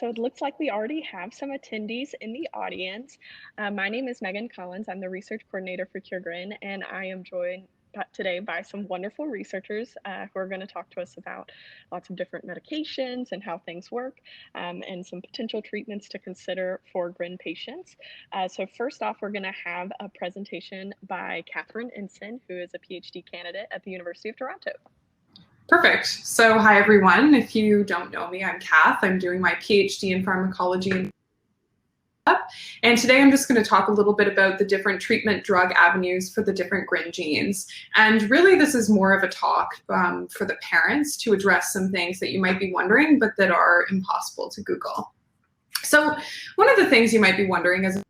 So it looks like we already have some attendees in the audience. My name is Megan Collins. I'm the research coordinator for CureGRIN, and I am joined today by some wonderful researchers who are going to talk to us about lots of different medications and how things work, and some potential treatments to consider for GRIN patients. So first off, we're going to have a presentation by Katherine Ensign, who is a PhD candidate at the University of Toronto. Perfect. So hi, everyone. If you don't know me, I'm Kath. I'm doing my PhD in pharmacology. And today I'm just going to talk a little bit about the different treatment drug avenues for the different GRIN genes. And really, this is more of a talk for the parents to address some things that you might be wondering, but that are impossible to Google. So one of the things you might be wondering is,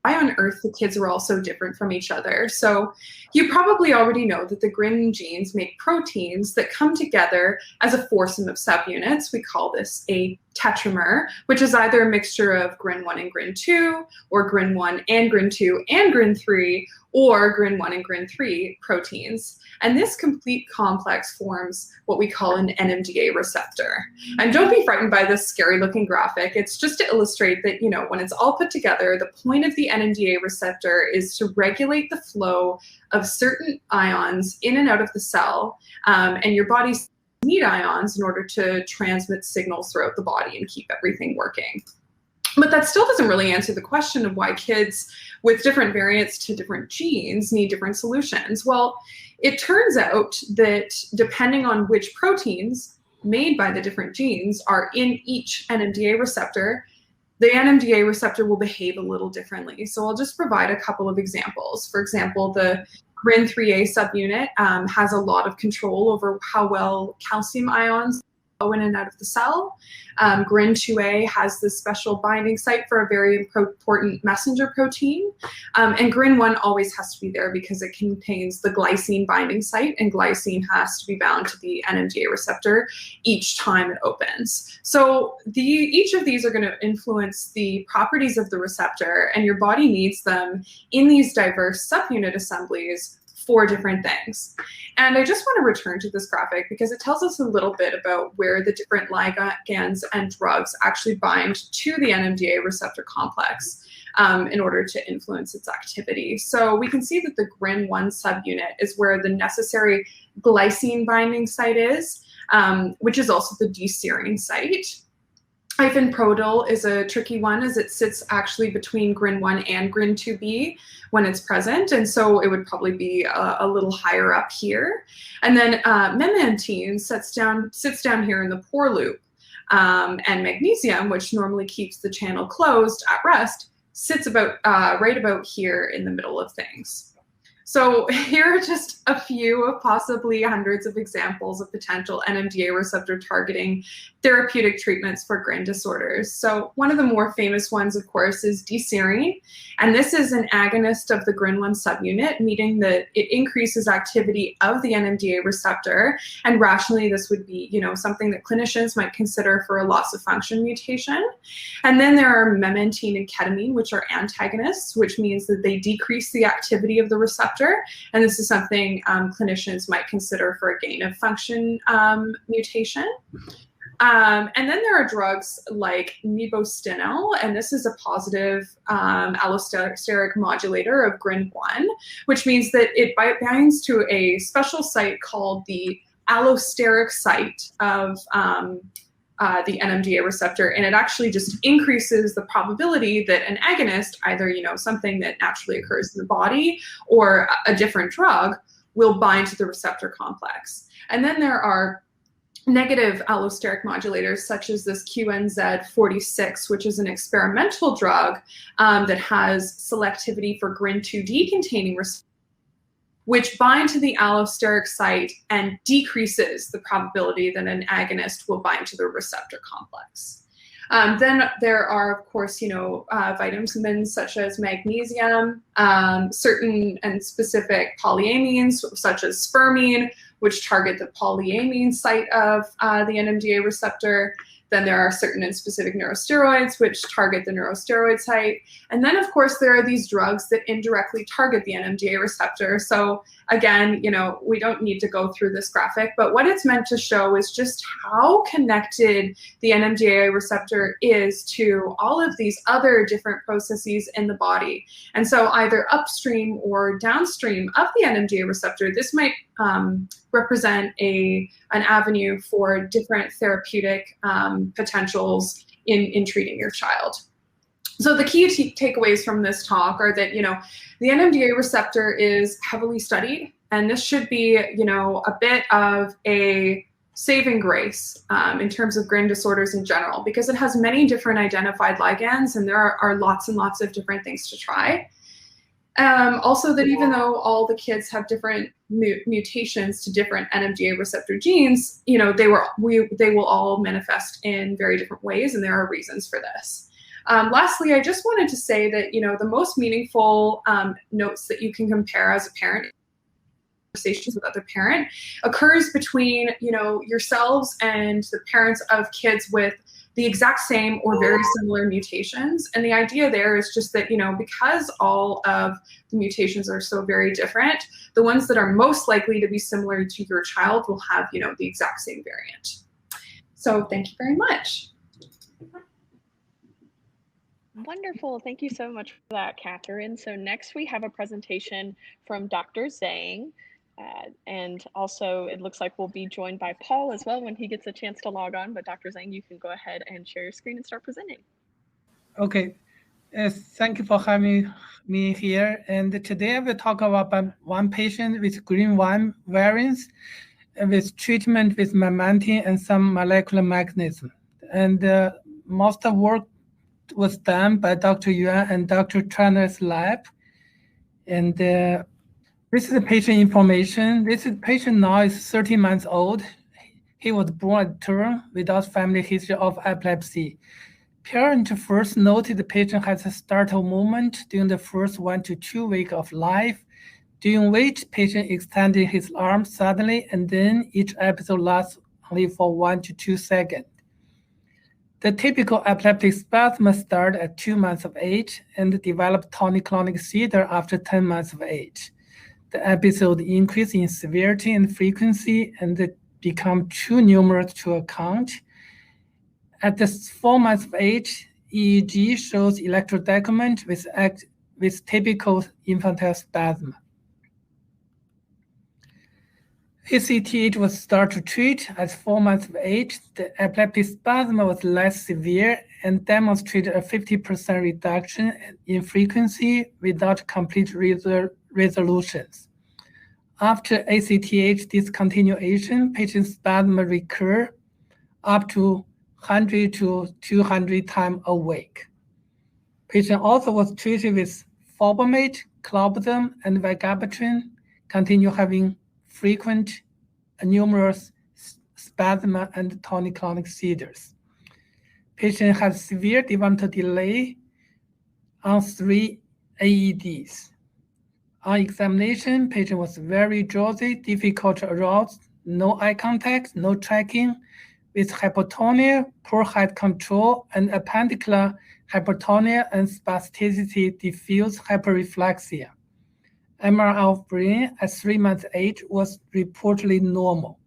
why on earth the kids are all so different from each other? So you probably already know that the GRIN genes make proteins that come together as a foursome of subunits. We call this a tetramer, which is either a mixture of GRIN1 and GRIN2, or GRIN1 and GRIN2 and GRIN3, or GRIN1 and GRIN3 proteins. And this complete complex forms what we call an NMDA receptor. And don't be frightened by this scary looking graphic. It's just to illustrate that, you know, when it's all put together, the point of the NMDA receptor is to regulate the flow of certain ions in and out of the cell, and your body's need ions in order to transmit signals throughout the body and keep everything working. But that still doesn't really answer the question of why kids with different variants to different genes need different solutions. Well, it turns out that depending on which proteins made by the different genes are in each NMDA receptor, the NMDA receptor will behave a little differently. So I'll just provide a couple of examples. For example, the GRIN3A subunit has a lot of control over how well calcium ions go in and out of the cell. GRIN2A has this special binding site for a very important messenger protein. And GRIN1 always has to be there because it contains the glycine binding site, and glycine has to be bound to the NMDA receptor each time it opens. So each of these are going to influence the properties of the receptor, and your body needs them in these diverse subunit assemblies for different things. And I just want to return to this graphic because it tells us a little bit about where the different ligands and drugs actually bind to the NMDA receptor complex in order to influence its activity. So we can see that the GRIN1 subunit is where the necessary glycine binding site is, which is also the D-serine site. Hyphen-protyl is a tricky one as it sits actually between GRIN1 and GRIN2B when it's present, and so it would probably be a little higher up here. And then memantine sits down here in the pore loop, and magnesium, which normally keeps the channel closed at rest, sits about right about here in the middle of things. So here are just a few of possibly hundreds of examples of potential NMDA receptor targeting therapeutic treatments for GRIN disorders. So one of the more famous ones, of course, is D-serine, and this is an agonist of the GRIN1 subunit, meaning that it increases activity of the NMDA receptor, and rationally this would be, you know, something that clinicians might consider for a loss of function mutation. And then there are memantine and ketamine, which are antagonists, which means that they decrease the activity of the receptor, and this is something clinicians might consider for a gain of function mutation. And then there are drugs like mebostino, and this is a positive allosteric modulator of GRIN1, which means that it binds to a special site called the allosteric site of the NMDA receptor, and it actually just increases the probability that an agonist, either, you know, something that naturally occurs in the body or a different drug, will bind to the receptor complex. And then there are negative allosteric modulators such as this QNZ46, which is an experimental drug that has selectivity for GRIN2D containing receptors, which bind to the allosteric site and decreases the probability that an agonist will bind to the receptor complex. Then there are, of course, you know, vitamins such as magnesium, certain and specific polyamines such as spermine, which target the polyamine site of the NMDA receptor. Then there are certain and specific neurosteroids which target the neurosteroid site. And then, of course, there are these drugs that indirectly target the NMDA receptor. So again, we don't need to go through this graphic, but what it's meant to show is just how connected the NMDA receptor is to all of these other different processes in the body. And so either upstream or downstream of the NMDA receptor, this might represent an avenue for different therapeutic potentials in treating your child. So the key takeaways from this talk are that, the NMDA receptor is heavily studied, and this should be, a bit of a saving grace in terms of GRIN disorders in general, because it has many different identified ligands, and there are lots and lots of different things to try. Also that even though all the kids have different mutations to different NMDA receptor genes, they will all manifest in very different ways, and there are reasons for this. Lastly, I just wanted to say that, the most meaningful notes that you can compare as a parent, conversations with other parent, occurs between, yourselves and the parents of kids with the exact same or very similar mutations. And the idea there is just that, because all of the mutations are so very different, the ones that are most likely to be similar to your child will have, the exact same variant. So thank you very much. Wonderful. Thank you so much for that, Katherine. So next we have a presentation from Dr. Zhang. And also it looks like we'll be joined by Paul as well when he gets a chance to log on. But Dr. Zhang, you can go ahead and share your screen and start presenting. Okay. Thank you for having me here. And today I will talk about one patient with GRIN1 variants with treatment with memantine and some molecular mechanism. And most of the work was done by Dr. Yuan and Dr. Traner's lab. And this is the patient information. This patient now is 13 months old. He was born at term without family history of epilepsy. Parent first noted the patient has a startle movement during the first 1 to 2 weeks of life, during which patient extended his arm suddenly, and then each episode lasts only for 1 to 2 seconds. The typical epileptic spasm start at 2 months of age and develop tonic-clonic seizure after 10 months of age. The episode increase in severity and frequency and become too numerous to account. At the 4 months of age, EEG shows electrodecument with typical infantile spasm. ACTH was started to treat at 4 months of age. The epileptic spasm was less severe and demonstrated a 50% reduction in frequency without complete resolutions. After ACTH discontinuation, patient spasm recur up to 100 to 200 times a week. Patient also was treated with Fobamate, clobazam, and vigabatrin, continue having frequent and numerous spasm and tonic-clonic seizures. Patient has severe developmental delay on 3 AEDs. On examination, patient was very drowsy, difficult to arouse, no eye contact, no tracking, with hypotonia, poor height control, and appendicular hypertonia and spasticity, diffuse hyperreflexia. MRI of brain at 3 months age was reportedly normal.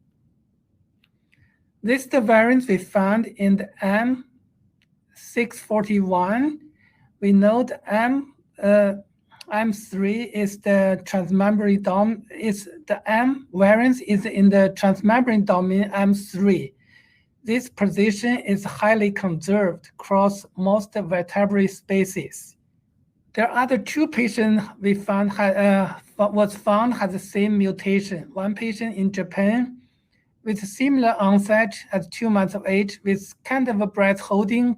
This is the variants we found in the M641. We know the M3 is the transmembrane domain. The M variant is in the transmembrane domain M3. This position is highly conserved across most vertebrate species. There are other 2 patients we found had the same mutation. One patient in Japan with similar onset at 2 months of age with kind of a breath holding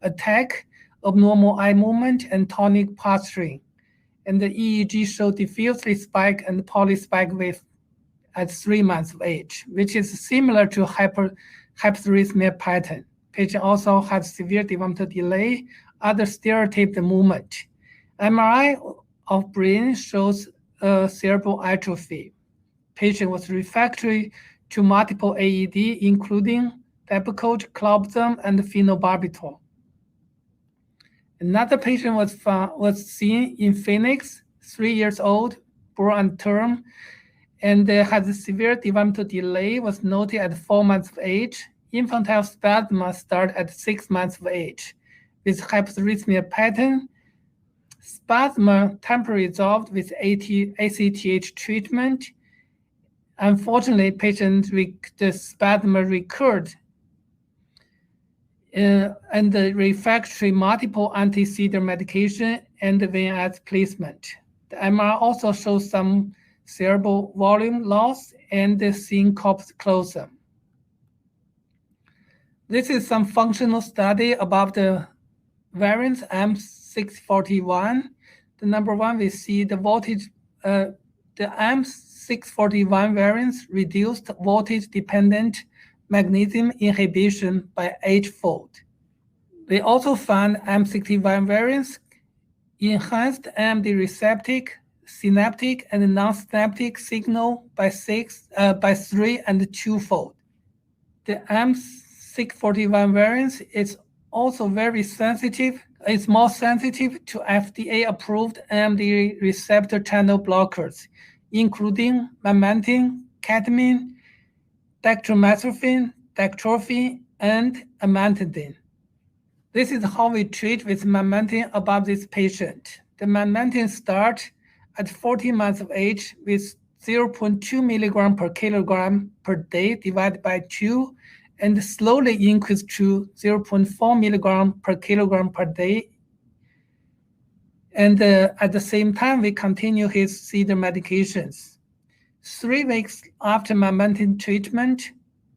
attack, abnormal eye movement, and tonic posturing. And the EEG showed diffusely spike and polyspike wave at 3 months of age, which is similar to hyperrhythmia pattern. Patient also had severe developmental delay, other stereotyped movement. MRI of brain shows cerebral atrophy. Patient was refractory to multiple AED, including Depakote, clobazam, and phenobarbital. Another patient was seen in Phoenix, 3 years old, born unterm, and had a severe developmental delay, was noted at 4 months of age. Infantile spasms start at 6 months of age, with hyperrhythmia pattern. Spasm temporarily resolved with ACTH treatment. Unfortunately, the spasm recurred and the refractory multiple anti-seizure medication and VNS placement. The MR also shows some cerebral volume loss and the syncopsis. This is some functional study about the variants M641. The number one, we see the voltage, the M641 variants reduced voltage-dependent magnesium inhibition by 8-fold. We also found M61 variants enhanced NMDA receptor, synaptic and non-synaptic signal by 3 and 2-fold. The M641 variant is also very sensitive. It's more sensitive to FDA-approved NMDA receptor channel blockers, including memantine, ketamine, dextromethorphan, dextromethorphan, and amantadine. This is how we treat with memantine above this patient. The memantine start at 14 months of age with 0.2 milligram per kilogram per day divided by 2, and slowly increase to 0.4 milligram per kilogram per day. And at the same time, we continue his seizure medications. 3 weeks after memantine treatment,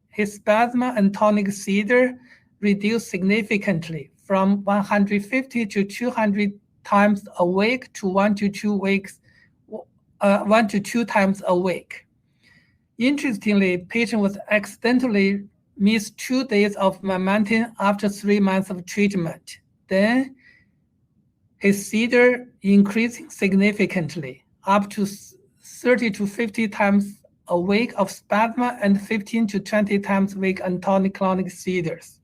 his spasm and tonic seizure reduced significantly from 150 to 200 times a week to 1 to 2 times a week. Interestingly, patient was accidentally missed 2 days of memantine after 3 months of treatment. Then his seizure increased significantly, up to 30 to 50 times a week of spasm and 15 to 20 times a week on tonic-clonic seizures.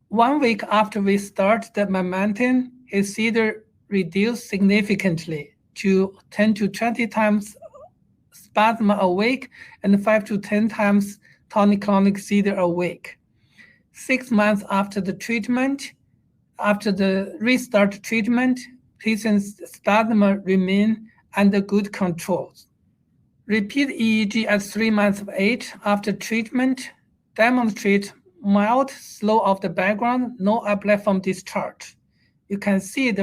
1 week after we start the memantine, his seizure reduced significantly to 10 to 20 times spasm a week and 5 to 10 times tonic-clonic seizure a week. 6 months after the treatment, after the restart treatment, patient's spasm remain under good control. Repeat EEG at 3 months of age after treatment demonstrate mild slow of the background, no upper discharge. You can see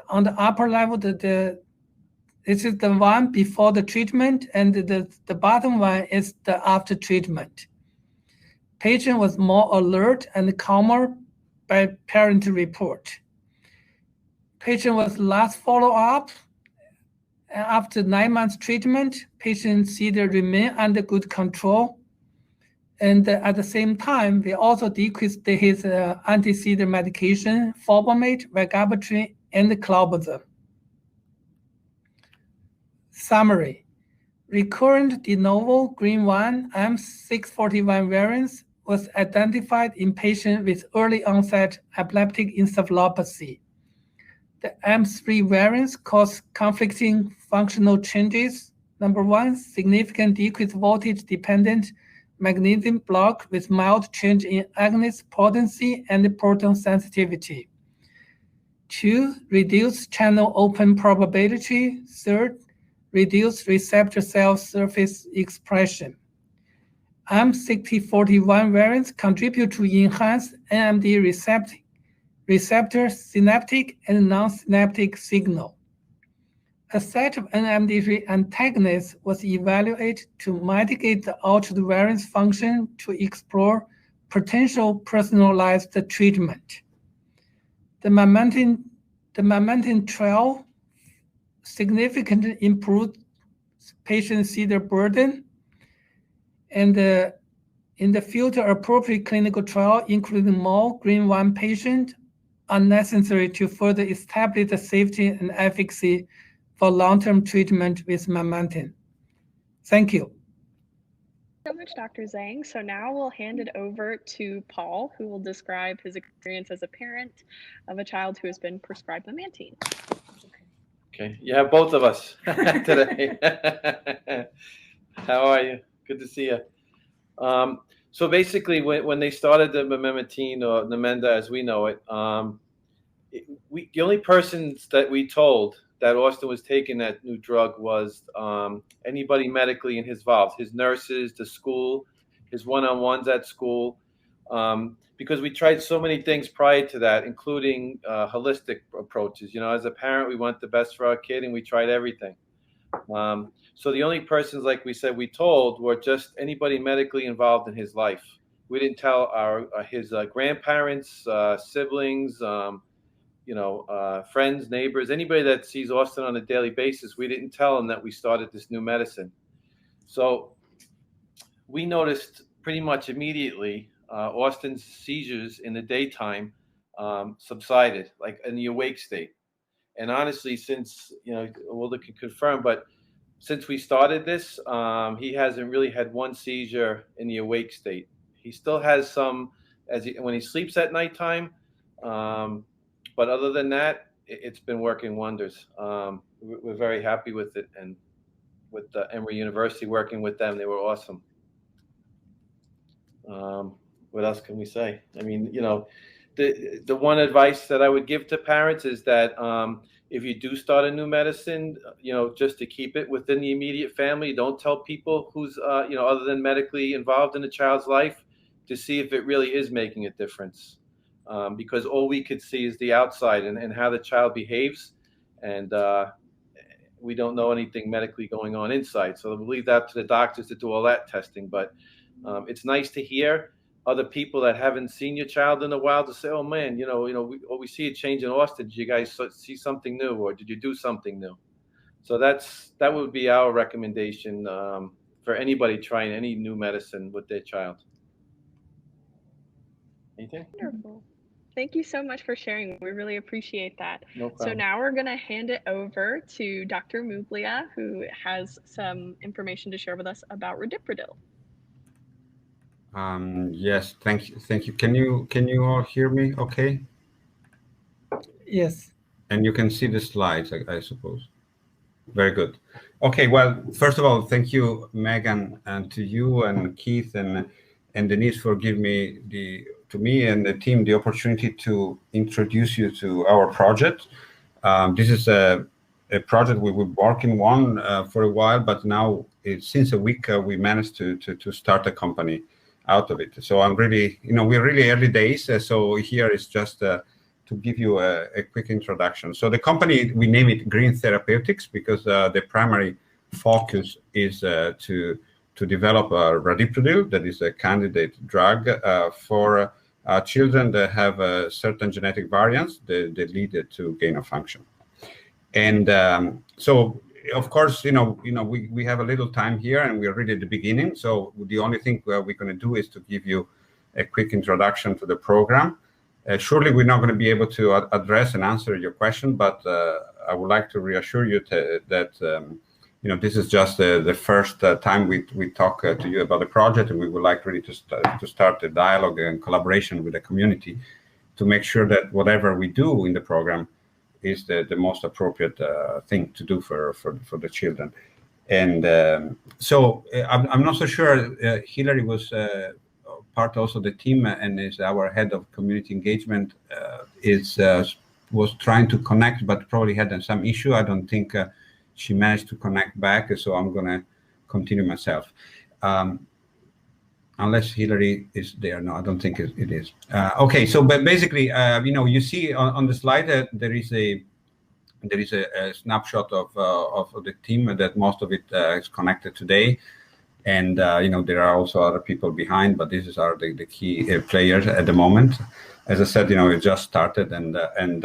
on the upper level, this is the one before the treatment, and the bottom one is the after treatment. Patient was more alert and calmer by parent report. Patient was last follow-up. After 9 months treatment, patient seizure remain under good control. And at the same time, we also decreased his anti-seizure medication, Fobamate, Vigabatrin, and clobazam. Summary. Recurrent de novo GRIN1 M641 variants was identified in patients with early onset epileptic encephalopathy. The M3 variants cause conflicting functional changes. Number 1, significant decreased voltage-dependent magnesium block with mild change in agonist potency and proton sensitivity. 2, reduced channel open probability. 3rd, reduced receptor cell surface expression. M6041 variants contribute to enhanced NMDA receptor synaptic and non-synaptic signal. A set of NMDA antagonists was evaluated to mitigate the altered variance function to explore potential personalized treatment. The memantine trial significantly improved patient seizure burden, and in the future appropriate clinical trial, including more GRIN1 patients, are necessary to further establish the safety and efficacy for long-term treatment with memantine. Thank you. so much, Dr. Zhang. So now we'll hand it over to Paul, who will describe his experience as a parent of a child who has been prescribed memantine. Okay, you have both of us today. How are you? Good to see you. So basically, when they started the memantine or Nmda as we know it, the only persons that we told that Austin was taking that new drug was anybody medically involved, his nurses, the school, his one-on-ones at school, because we tried so many things prior to that, including holistic approaches. You know, as a parent, we want the best for our kid, and we tried everything. So the only persons, like we said, we told were just anybody medically involved in his life. We didn't tell his grandparents, siblings, friends, neighbors, anybody that sees Austin on a daily basis. We didn't tell them that we started this new medicine. So we noticed pretty much immediately Austin's seizures in the daytime subsided, like in the awake state. And honestly, since, Wilda can confirm, but since we started this, he hasn't really had one seizure in the awake state. He still has some when he sleeps at nighttime. But other than that, it's been working wonders. We're very happy with it. And with Emory University, working with them, they were awesome. What else can we say? I mean, the one advice that I would give to parents is that if you do start a new medicine, just to keep it within the immediate family. Don't tell people who's, other than medically involved in the child's life, to see if it really is making a difference. Because all we could see is the outside and how the child behaves. And we don't know anything medically going on inside. So we'll leave that to the doctors to do all that testing. But it's nice to hear other people that haven't seen your child in a while to say, oh man, we see a change in Austin. Did you guys see something new, or did you do something new? So that would be our recommendation for anybody trying any new medicine with their child. Anything? Wonderful. Thank you so much for sharing. We really appreciate that. No problem. So now we're going to hand it over to Dr. Muglia, who has some information to share with us about Radipradil. Yes, thank you. Can you all hear me okay? Yes. And you can see the slides, I suppose. Very good. Okay, well, first of all, thank you, Megan, and to you and Keith and Denise for giving me and the team the opportunity to introduce you to our project. This is a project we were working on for a while, but now since a week we managed to start a company out of it. So I'm really, we're really early days. So here is just to give you a quick introduction. So the company, we name it GRIN Therapeutics because the primary focus is to develop Radipradil, that is a candidate drug for children that have certain genetic variants that lead to gain of function. And so, of course, we have a little time here and we're really at the beginning. So the only thing we're going to do is to give you a quick introduction to the program. Surely we're not going to be able to address and answer your question, but I would like to reassure you that this is just the first time we talk to you about the project, and we would like really to start a dialogue and collaboration with the community to make sure that whatever we do in the program is the most appropriate thing to do for the children. And so I'm not so sure. Hillary was part also of the team and is our head of community engagement. Was trying to connect, but probably had some issue. I don't think she managed to connect back, so I'm going to continue myself. Unless Hillary is there. No, I don't think it is. Okay, so but basically, you see on the slide that there is a snapshot of the team that most of it is connected today. And, there are also other people behind, but these are the key players at the moment. As I said, it just started, and I'm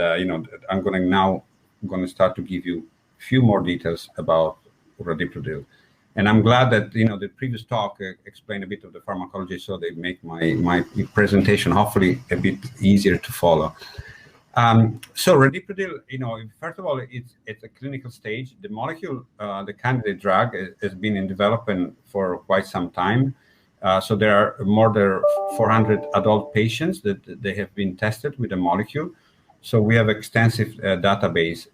going to start to give you a few more details about Radipradil. And I'm glad that, the previous talk explained a bit of the pharmacology, so they make my presentation hopefully a bit easier to follow. So Radipradil, first of all, it's a clinical stage. The molecule, the candidate drug, has been in development for quite some time. So there are more than 400 adult patients that they have been tested with the molecule. So we have extensive database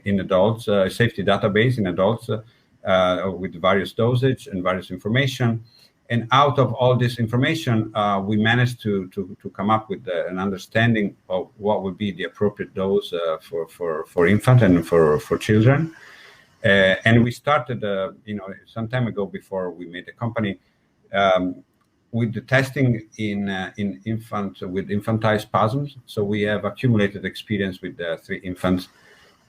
in adults, safety database in adults with various dosage and various information. And out of all this information, we managed to come up with an understanding of what would be the appropriate dose for infant and for children. And we started, some time ago before we made the company, with the testing in infantile spasms. So we have accumulated experience with 3 infants,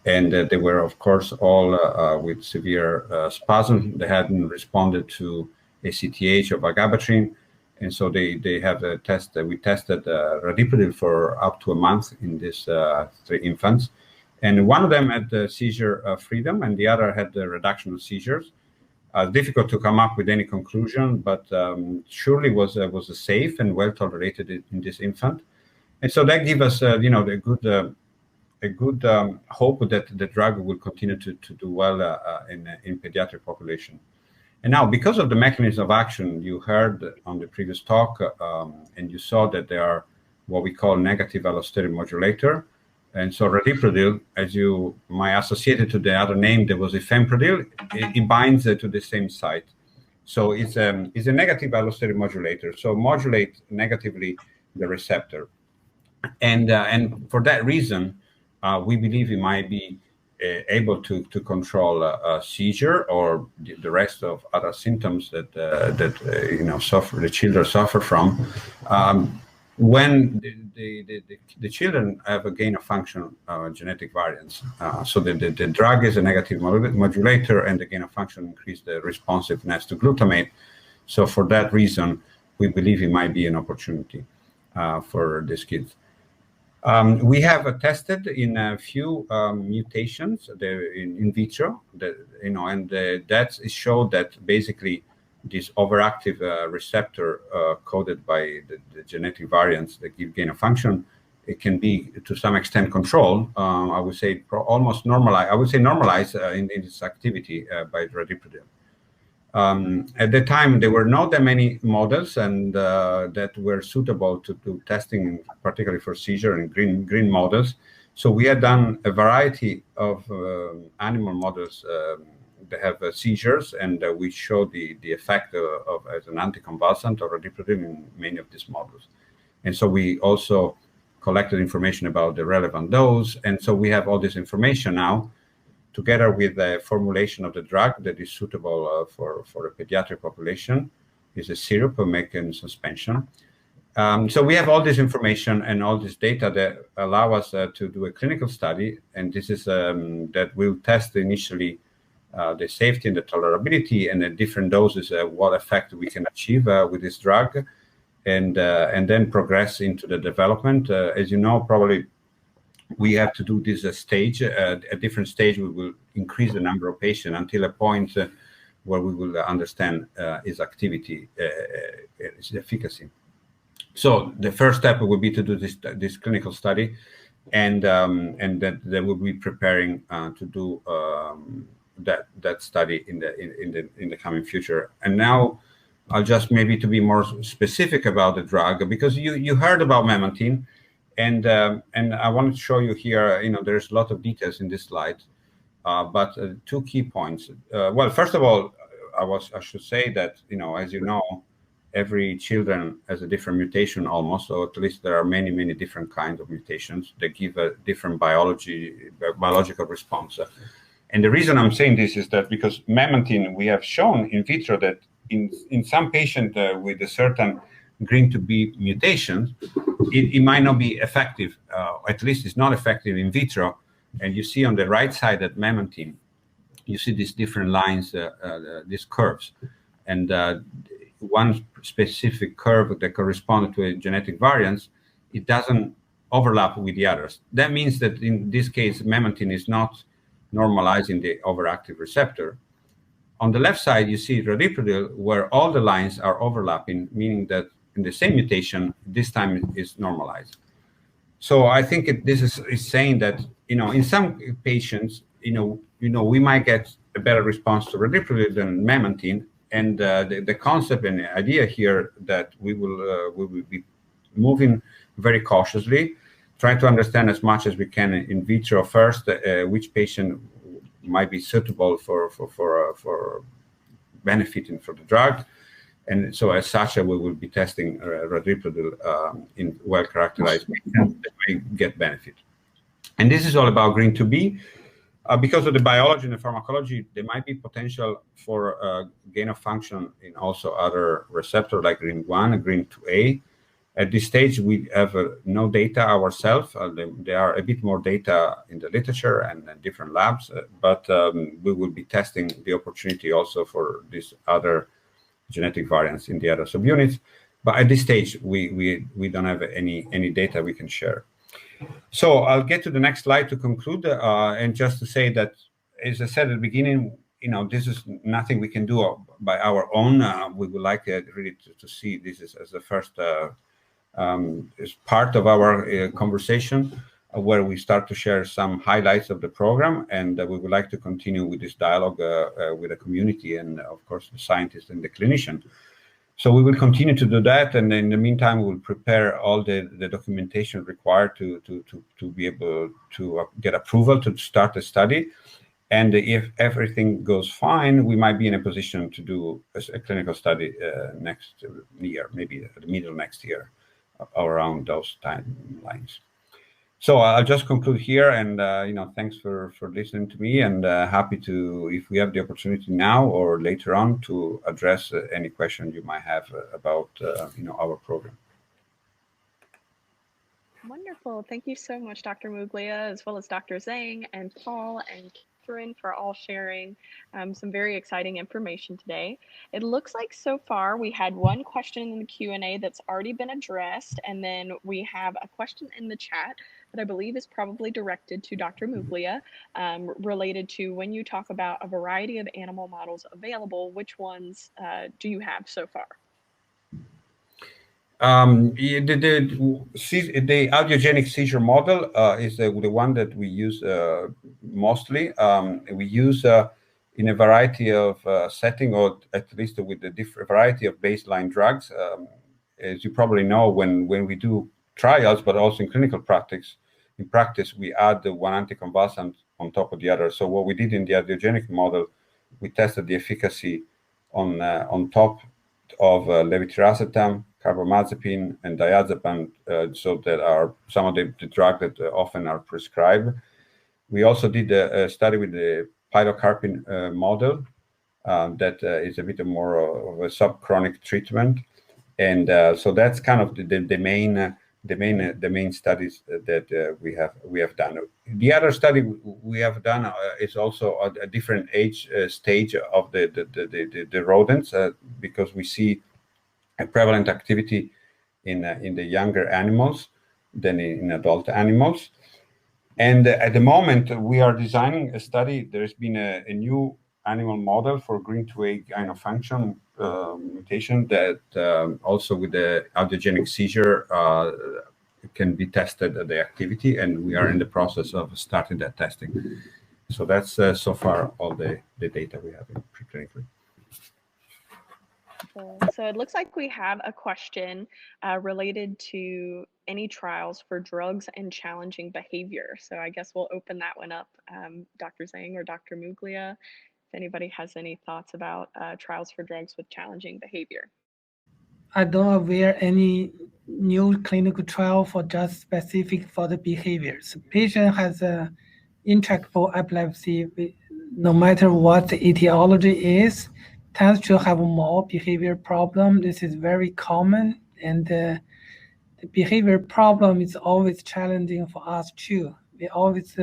and they were, of course, all with severe spasm. They hadn't responded to ACTH or vigabatrin, and so they have a test. We tested radiprudil for up to a month in these 3 infants, and one of them had seizure freedom, and the other had the reduction of seizures. Difficult to come up with any conclusion, but surely was safe and well tolerated in this infant, and so that gives us, a good hope that the drug will continue to do well in pediatric population. And now, because of the mechanism of action you heard on the previous talk, and you saw that they are what we call negative allosteric modulator. And so radiprudil, as you might associate it to the other name, there was efemprudil, it binds to the same site. So it's a negative allosteric modulator, so modulate negatively the receptor. And for that reason, we believe it might be able to control seizure or the rest of other symptoms that the children suffer from. When the children have a gain of function genetic variants. So the drug is a negative modulator, and the gain of function increase the responsiveness to glutamate. So for that reason, we believe it might be an opportunity for these kids. We have tested in a few mutations in vitro, that showed that basically this overactive receptor coded by the genetic variants that give gain of function, it can be to some extent controlled. I would say almost normalized. I would say normalized in its activity by radiprudil. At the time, there were not that many models and that were suitable to do testing, particularly for seizure and GRIN models. So we had done a variety of animal models that have seizures, and we showed the effect of as an anticonvulsant or radiprudil in many of these models. And so we also collected information about the relevant dose, and so we have all this information now, together with the formulation of the drug that is suitable for a pediatric population. Is a syrup or make in suspension. So we have all this information and all this data that allow us to do a clinical study, and this is that will test initially the safety and the tolerability and the different doses, what effect we can achieve with this drug, and then progress into the development. As you know, probably we have to do this stage. At different stage, we will increase the number of patients until a point where we will understand its activity, its efficacy. So the first step will be to do this clinical study, and that they will be preparing to do that study in the coming future. And now I'll just maybe to be more specific about the drug, because you heard about memantine, and I want to show you here. There's a lot of details in this slide, but 2 key points. Well, first of all, I should say that as you know, every children has a different mutation almost, or at least there are many different kinds of mutations that give a different biological response. And the reason I'm saying this is that because memantine, we have shown in vitro that in some patients with a certain GRIN to B mutation, it might not be effective, at least it's not effective in vitro. And you see on the right side that memantine, you see these different lines, these curves. And one specific curve that corresponds to a genetic variance, it doesn't overlap with the others. That means that in this case, memantine is not normalizing the overactive receptor. On the left side, you see radiprudil, where all the lines are overlapping, meaning that in the same mutation, this time is normalized. So I think this is saying that, in some patients, we might get a better response to radiprudil than memantine, the concept and the idea here that we will be moving very cautiously, trying to understand as much as we can in vitro first which patient might be suitable for benefiting from the drug. And so as such, we will be testing radiprotol in well-characterized patients that may get benefit. And this is all about GRIN2B. Because of the biology and the pharmacology, there might be potential for gain of function in also other receptors like GRIN1 and GRIN2A. At this stage, we have no data ourselves. There are a bit more data in the literature and different labs, but we will be testing the opportunity also for these other genetic variants in the other subunits. But at this stage, we don't have any data we can share. So I'll get to the next slide to conclude, and just to say that, as I said at the beginning, this is nothing we can do by our own. We would like really to see this as the first as part of our conversation, where we start to share some highlights of the program, and we would like to continue with this dialogue with the community and, of course, the scientists and the clinician. So we will continue to do that, and in the meantime, we will prepare all the documentation required to be able to get approval to start the study. And if everything goes fine, we might be in a position to do a clinical study next year, maybe at the middle of next year, around those timelines. So I'll just conclude here, and thanks for listening to me, and happy to, if we have the opportunity now or later on, to address any question you might have about our program. Wonderful. Thank you so much, Dr. Muglia, as well as Dr. Zhang and Paul and Katherine for all sharing some very exciting information today. It looks like so far we had one question in the Q&A that's already been addressed, and then we have a question in the chat that I believe is probably directed to Dr. Muglia, related to when you talk about a variety of animal models available, which ones do you have so far? The audiogenic seizure model is the one that we use mostly. We use in a variety of settings, or at least with a different variety of baseline drugs. As you probably know, when we do trials, but also in clinical practice, we add the one anticonvulsant on top of the other. So what we did in the audiogenic model, we tested the efficacy on top of levetiracetam, carbamazepine, and diazepam, so that are some of the drugs that often are prescribed. We also did a study with the pilocarpine model that is a bit more of a subchronic treatment, and so that's kind of the main studies that we have done. The other study we have done is also a different age stage of the rodents, because we see a prevalent activity in the younger animals than in adult animals. And at the moment, we are designing a study. There's been a new animal model for GRIN2A gain of function mutation that also with the audiogenic seizure can be tested at the activity, and we are in the process of starting that testing. So that's so far all the data we have in preclinically. So it looks like we have a question related to any trials for drugs and challenging behavior. So I guess we'll open that one up, Dr. Zhang or Dr. Muglia, if anybody has any thoughts about trials for drugs with challenging behavior. I don't aware any new clinical trial for just specific for the behaviors. Patient has a intractable epilepsy, no matter what the etiology is, tends to have more behavior problem. This is very common, and the behavior problem is always challenging for us too. We always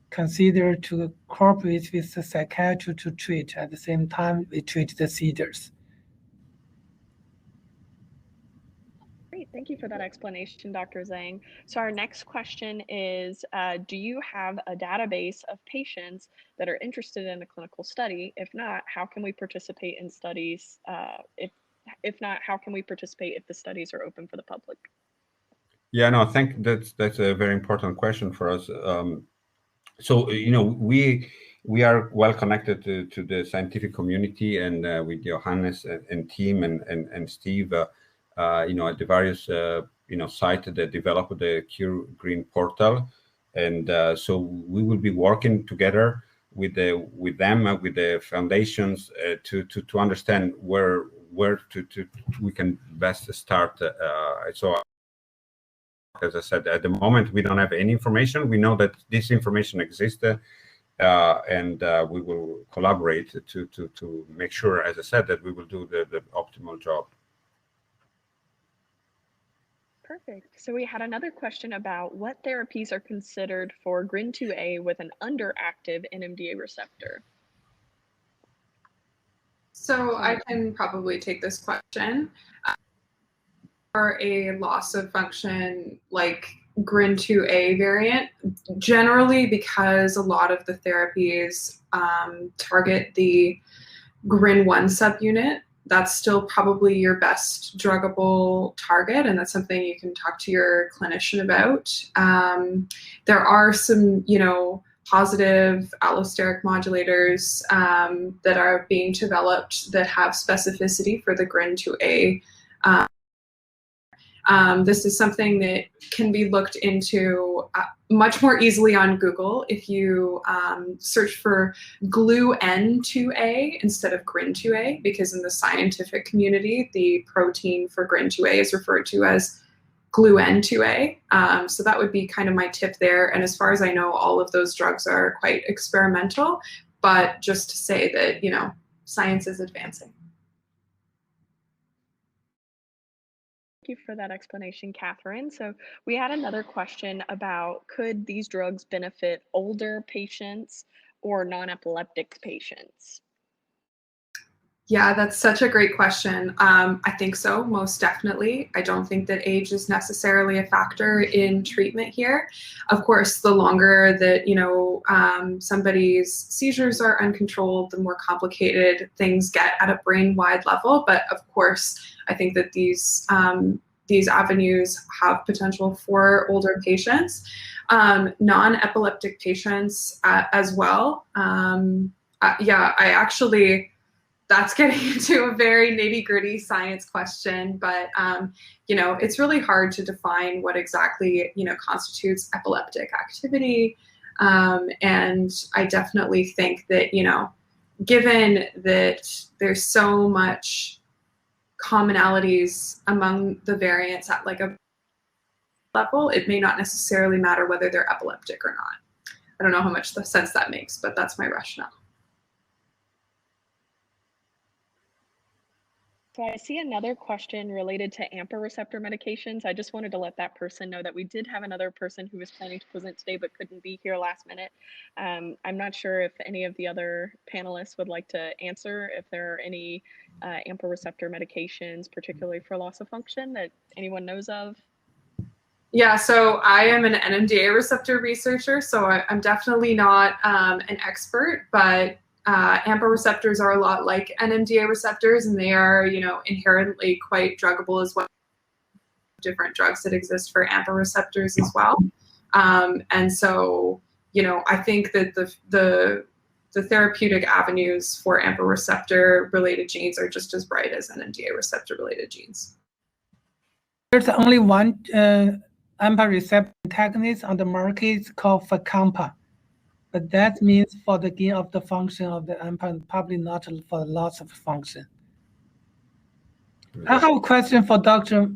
consider to cooperate with the psychiatry to treat. At the same time, we treat the seizures. Great, thank you for that explanation, Dr. Zhang. So our next question is, do you have a database of patients that are interested in a clinical study? If not, how can we participate in studies? If not, how can we participate if the studies are open for the public? Yeah, no, I think that's a very important question for us. So, we we are well connected to the scientific community, and with Johannes and team and Steve, at the various sites that developed the CureGRIN portal, and so we will be working together with them, with the foundations, to understand where we can best start. So, as I said, at the moment we don't have any information. We know that this information exists, and we will collaborate to make sure, as I said, that we will do the optimal job. Perfect. So we had another question about what therapies are considered for GRIN2A with an underactive NMDA receptor. So I can probably take this question. For a loss of function like GRIN2A variant, generally because a lot of the therapies target the GRIN1 subunit, that's still probably your best druggable target, and that's something you can talk to your clinician about. There are some, positive allosteric modulators that are being developed that have specificity for the GRIN2A. This is something that can be looked into much more easily on Google if you search for GLUN2A instead of GRIN2A, because in the scientific community, the protein for GRIN2A is referred to as GLUN2A. So that would be kind of my tip there. And as far as I know, all of those drugs are quite experimental, but just to say that, science is advancing. Thank you for that explanation, Katherine. So we had another question about, could these drugs benefit older patients or non-epileptic patients? Yeah, that's such a great question. I think so, most definitely. I don't think that age is necessarily a factor in treatment here. Of course, the longer that, somebody's seizures are uncontrolled, the more complicated things get at a brain-wide level. But of course, I think that these avenues have potential for older patients, non-epileptic patients as well. That's getting into a very nitty-gritty science question, but it's really hard to define what exactly constitutes epileptic activity, and I definitely think that given that there's so much commonalities among the variants at like a level, it may not necessarily matter whether they're epileptic or not. I don't know how much sense that makes, but that's my rationale. So I see another question related to AMPA receptor medications. I just wanted to let that person know that we did have another person who was planning to present today but couldn't be here last minute. I'm not sure if any of the other panelists would like to answer if there are any AMPA receptor medications, particularly for loss of function, that anyone knows of. Yeah, so I am an NMDA receptor researcher, so I'm definitely not an expert, but AMPA receptors are a lot like NMDA receptors, and they are, inherently quite druggable as well. Different drugs that exist for AMPA receptors as well. And so, I think that the therapeutic avenues for AMPA receptor related genes are just as bright as NMDA receptor related genes. There's only one AMPA receptor antagonist on the market called Facampa. But that means for the gain of the function of the AMPA, probably not for the loss of function. I have a question for Dr.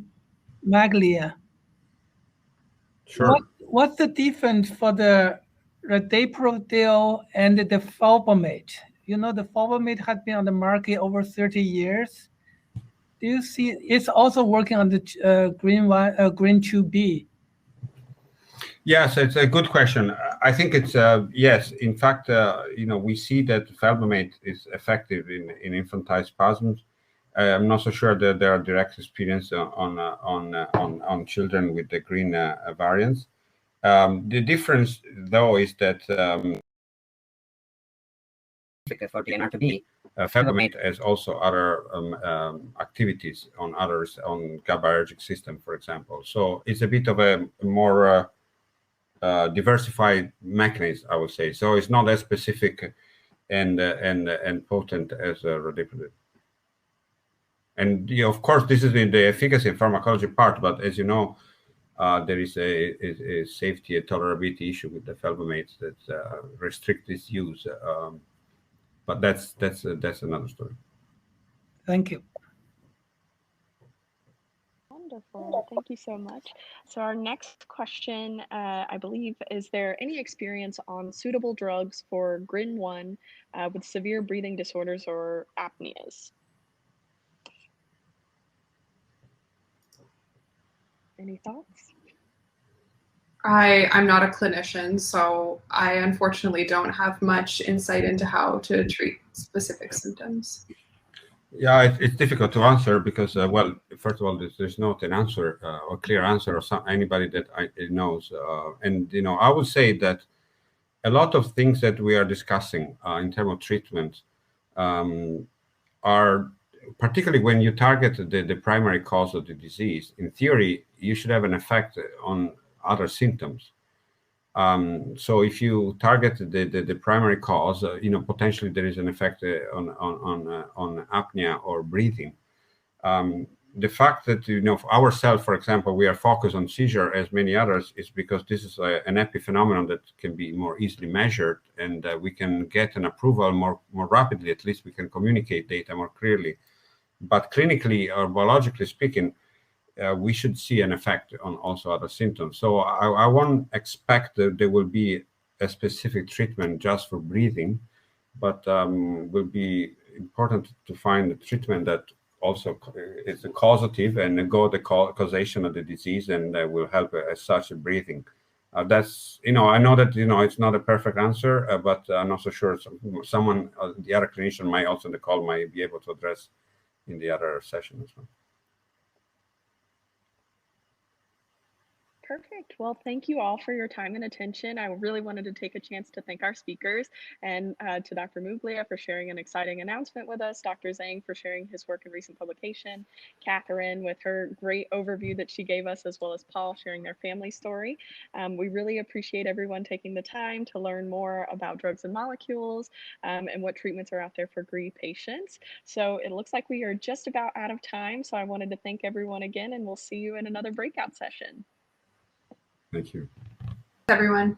Muglia. Sure. What's the difference for the radiprotil and the fulvamate? The fulvamate has been on the market over 30 years. Do you see it's also working on the GRIN2B? Yes, it's a good question. I think it's yes. In fact, we see that fulvamate is effective in infantile spasms. I'm not so sure that there are direct experience on children with the GRIN variants. The difference, though, is that for the NR2B, fulvamate has also other activities on GABAergic system, for example. So it's a bit of a more diversified mechanism, I would say. So it's not as specific and potent as radiprotide. And of course, this is in the efficacy and pharmacology part, but as you know, there is a safety and tolerability issue with the felbamates that restrict this use. But that's another story. Thank you. Wonderful. Thank you so much. So our next question, I believe, is there any experience on suitable drugs for GRIN1 with severe breathing disorders or apneas? Any thoughts? I'm not a clinician, so I unfortunately don't have much insight into how to treat specific symptoms. Yeah, it's difficult to answer because, well, first of all, there's not an answer or clear answer or anybody that knows. And, I would say that a lot of things that we are discussing in terms of treatment are, particularly when you target the primary cause of the disease, in theory, you should have an effect on other symptoms. So if you target the primary cause, potentially there is an effect on apnea or breathing. The fact that, for ourselves, for example, we are focused on seizure as many others is because this is an epiphenomenon that can be more easily measured, and we can get an approval more rapidly. At least we can communicate data more clearly. But clinically or biologically speaking, we should see an effect on also other symptoms. So I won't expect that there will be a specific treatment just for breathing, but will be important to find a treatment that also is a causative and go the causation of the disease, and will help as such breathing. That's, I know that, it's not a perfect answer, but I'm not so sure someone, the other clinician might also on the call might be able to address in the other session as well. Perfect. Well, thank you all for your time and attention. I really wanted to take a chance to thank our speakers and to Dr. Muglia for sharing an exciting announcement with us, Dr. Zhang for sharing his work in recent publication, Katherine with her great overview that she gave us, as well as Paul sharing their family story. We really appreciate everyone taking the time to learn more about drugs and molecules and what treatments are out there for GRI patients. So it looks like we are just about out of time. So I wanted to thank everyone again, and we'll see you in another breakout session. Thank you. Everyone.